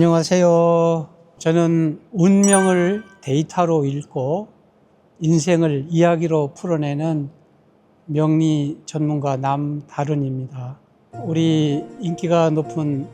안녕하세요. 저는 운명을 데이터로 읽고 인생을 이야기로 풀어내는 명리 전문가 남다른입니다. 우리 인기가 높은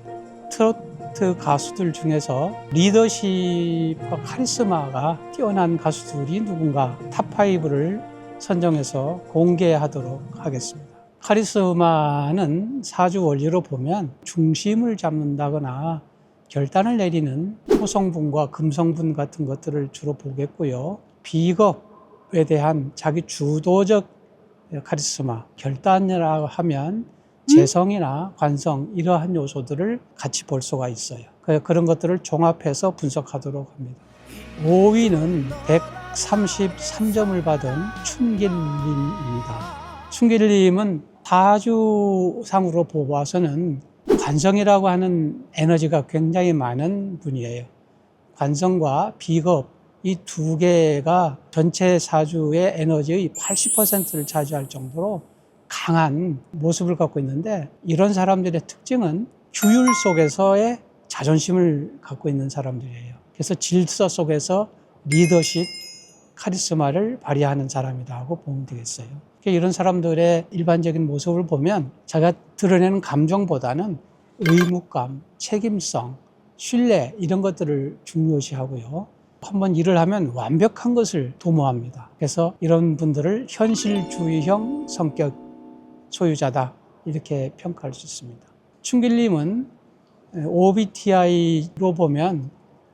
트로트 가수들 중에서 리더십과 카리스마가 뛰어난 가수들이 누군가 탑5를 선정해서 공개하도록 하겠습니다. 카리스마는 사주 원리로 보면 중심을 잡는다거나 결단을 내리는 토성분과 금성분 같은 것들을 주로 보겠고요. 비겁에 대한 자기 주도적 카리스마, 결단이라고 하면 재성이나 관성 이러한 요소들을 같이 볼 수가 있어요. 그런 것들을 종합해서 분석하도록 합니다. 5위는 133점을 받은 춘길님입니다. 춘길님은 사주상으로 보아서는 관성이라고 하는 에너지가 굉장히 많은 분이에요. 관성과 비겁 이 두 개가 전체 사주의 에너지의 80%를 차지할 정도로 강한 모습을 갖고 있는데, 이런 사람들의 특징은 규율 속에서의 자존심을 갖고 있는 사람들이에요. 그래서 질서 속에서 리더십, 카리스마를 발휘하는 사람이라고 보면 되겠어요. 이런 사람들의 일반적인 모습을 보면 자기가 드러내는 감정보다는 의무감, 책임성, 신뢰 이런 것들을 중요시하고요. 한번 일을 하면 완벽한 것을 도모합니다. 그래서 이런 분들을 현실주의형 성격 소유자다 이렇게 평가할 수 있습니다. 춘길님은 OBTI로 보면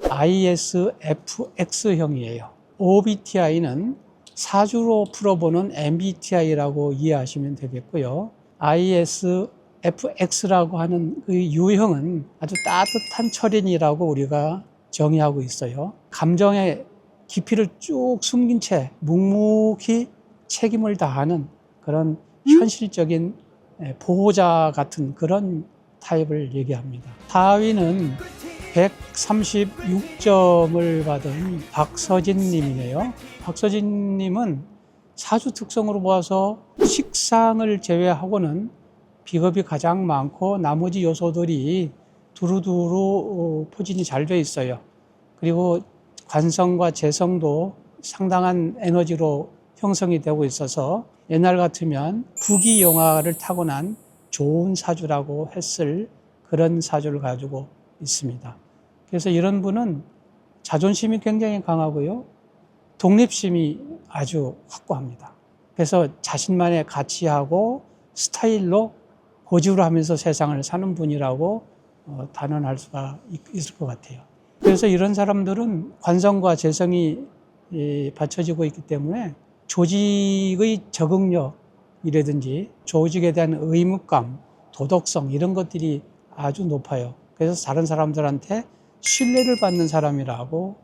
ISFX형이에요. OBTI는 사주로 풀어보는 MBTI라고 이해하시면 되겠고요. ISFX라고 하는 그 유형은 아주 따뜻한 철인이라고 우리가 정의하고 있어요. 감정의 깊이를 쭉 숨긴 채 묵묵히 책임을 다하는 그런 현실적인 보호자 같은 그런 타입을 얘기합니다. 4위는 136점을 받은 박서진 님이네요. 박서진 님은 사주 특성으로 보아서 식상을 제외하고는 비겁이 가장 많고 나머지 요소들이 두루두루 포진이 잘 돼 있어요. 그리고 관성과 재성도 상당한 에너지로 형성이 되고 있어서 옛날 같으면 부귀영화를 타고난 좋은 사주라고 했을 그런 사주를 가지고 있습니다. 그래서 이런 분은 자존심이 굉장히 강하고요. 독립심이 아주 확고합니다. 그래서 자신만의 가치하고 스타일로 고집을 하면서 세상을 사는 분이라고 단언할 수가 있을 것 같아요. 그래서 이런 사람들은 관성과 재성이 받쳐지고 있기 때문에 조직의 적응력이라든지 조직에 대한 의무감, 도덕성 이런 것들이 아주 높아요. 그래서 다른 사람들한테 신뢰를 받는 사람이라고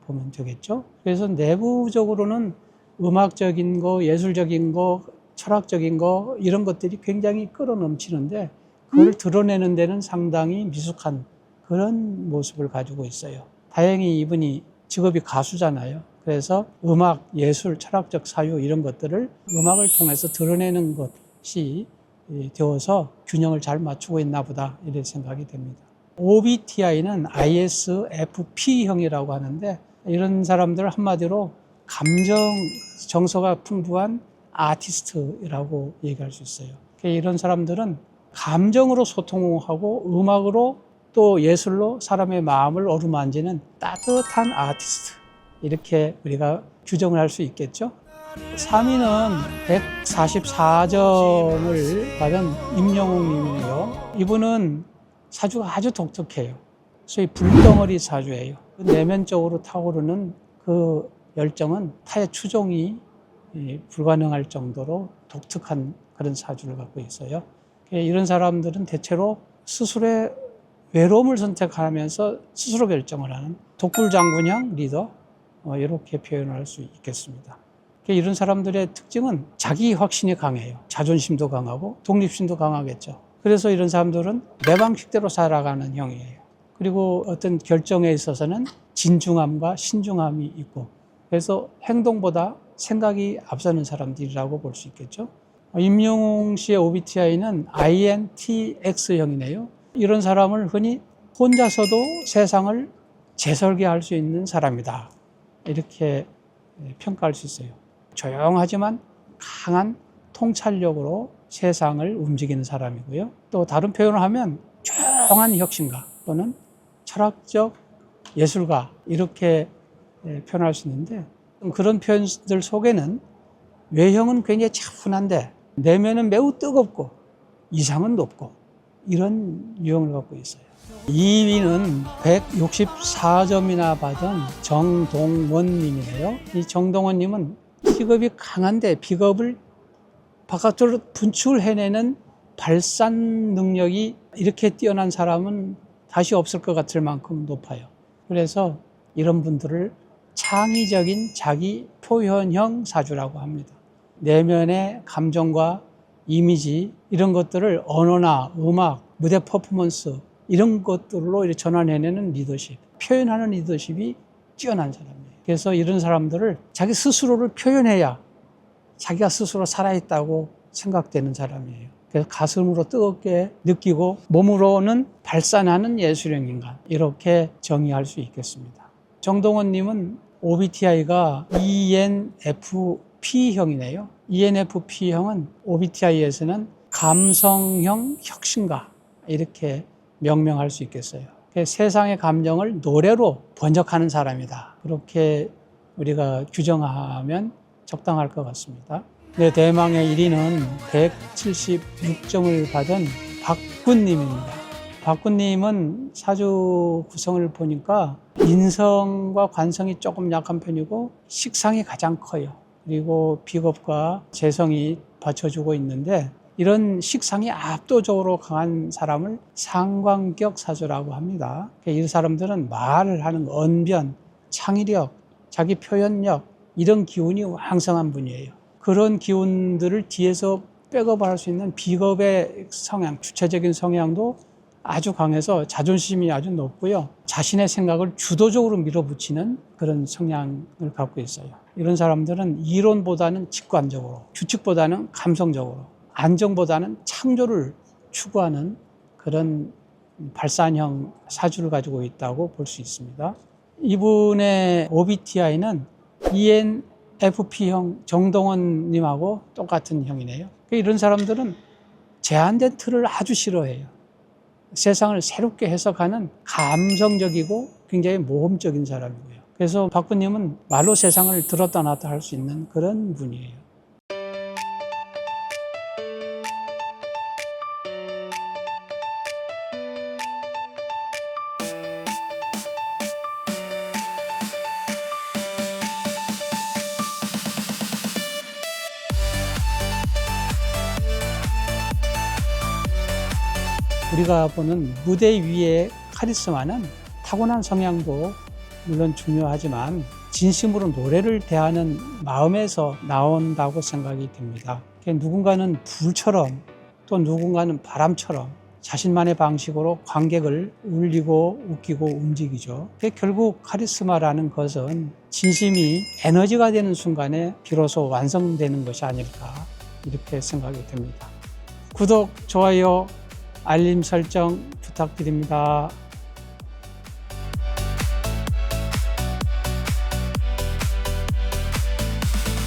보면 되겠죠. 그래서 내부적으로는 음악적인 거, 예술적인 거, 철학적인 거 이런 것들이 굉장히 끌어넘치는데 그걸 드러내는 데는 상당히 미숙한 그런 모습을 가지고 있어요. 다행히 이분이 직업이 가수잖아요. 그래서 음악, 예술, 철학적 사유 이런 것들을 음악을 통해서 드러내는 것이 되어서 균형을 잘 맞추고 있나 보다 이렇게 생각이 됩니다. OBTI는 ISFP형이라고 하는데 이런 사람들 한마디로 감정 정서가 풍부한 아티스트라고 얘기할 수 있어요. 이런 사람들은 감정으로 소통하고 음악으로 또 예술로 사람의 마음을 어루만지는 따뜻한 아티스트 이렇게 우리가 규정을 할 수 있겠죠. 3위는 144점을 받은 임영웅 님이에요. 이분은 사주가 아주 독특해요. 소위 불덩어리 사주예요. 내면적으로 타오르는 그 열정은 타의 추종이 불가능할 정도로 독특한 그런 사주를 갖고 있어요. 이런 사람들은 대체로 스스로의 외로움을 선택하면서 스스로 결정을 하는 독불장군형 리더 이렇게 표현할 수 있겠습니다. 이런 사람들의 특징은 자기 확신이 강해요. 자존심도 강하고 독립심도 강하겠죠. 그래서 이런 사람들은 내 방식대로 살아가는 형이에요. 그리고 어떤 결정에 있어서는 진중함과 신중함이 있고 그래서 행동보다 생각이 앞서는 사람들이라고 볼 수 있겠죠. 임영웅 씨의 OBTI는 INTX형이네요. 이런 사람을 흔히 혼자서도 세상을 재설계할 수 있는 사람이다. 이렇게 평가할 수 있어요. 조용하지만 강한 통찰력으로 세상을 움직이는 사람이고요. 또 다른 표현을 하면 조용한 혁신가 또는 철학적 예술가 이렇게 표현할 수 있는데, 그런 표현들 속에는 외형은 굉장히 차분한데 내면은 매우 뜨겁고 이상은 높고 이런 유형을 갖고 있어요. 2위는 164점이나 받은 정동원님이네요. 이 정동원님은 비겁이 강한데 비겁을 바깥으로 분출해내는 발산 능력이 이렇게 뛰어난 사람은 다시 없을 것 같을 만큼 높아요. 그래서 이런 분들을 창의적인 자기 표현형 사주라고 합니다. 내면의 감정과 이미지 이런 것들을 언어나 음악, 무대 퍼포먼스 이런 것들로 이렇게 전환해내는 리더십, 표현하는 리더십이 뛰어난 사람이에요. 그래서 이런 사람들을 자기 스스로를 표현해야 자기가 스스로 살아있다고 생각되는 사람이에요. 그래서 가슴으로 뜨겁게 느끼고 몸으로는 발산하는 예술형 인간, 이렇게 정의할 수 있겠습니다. 정동원님은 OBTI가 ENFP형이네요. ENFP형은 OBTI에서는 감성형 혁신가 이렇게 명명할 수 있겠어요. 세상의 감정을 노래로 번역하는 사람이다. 그렇게 우리가 규정하면 적당할 것 같습니다. 네, 대망의 1위는 176점을 받은 박군님입니다. 박군님은 사주 구성을 보니까 인성과 관성이 조금 약한 편이고 식상이 가장 커요. 그리고 비겁과 재성이 받쳐주고 있는데, 이런 식상이 압도적으로 강한 사람을 상관격 사주라고 합니다. 이 사람들은 말을 하는 언변, 창의력, 자기 표현력 이런 기운이 왕성한 분이에요. 그런 기운들을 뒤에서 백업할 수 있는 비겁의 성향, 주체적인 성향도 아주 강해서 자존심이 아주 높고요. 자신의 생각을 주도적으로 밀어붙이는 그런 성향을 갖고 있어요. 이런 사람들은 이론보다는 직관적으로, 규칙보다는 감성적으로, 안정보다는 창조를 추구하는 그런 발산형 사주를 가지고 있다고 볼 수 있습니다. 이분의 OBTI는 ENFP형 정동원님하고 똑같은 형이네요. 이런 사람들은 제한된 틀을 아주 싫어해요. 세상을 새롭게 해석하는 감성적이고 굉장히 모험적인 사람이고요. 그래서 박군님은 말로 세상을 들었다 놨다 할 수 있는 그런 분이에요. 우리가 보는 무대 위의 카리스마는 타고난 성향도 물론 중요하지만 진심으로 노래를 대하는 마음에서 나온다고 생각이 됩니다. 누군가는 불처럼 또 누군가는 바람처럼 자신만의 방식으로 관객을 울리고 웃기고 움직이죠. 결국 카리스마라는 것은 진심이 에너지가 되는 순간에 비로소 완성되는 것이 아닐까 이렇게 생각이 됩니다. 구독, 좋아요, 알림 설정 부탁드립니다.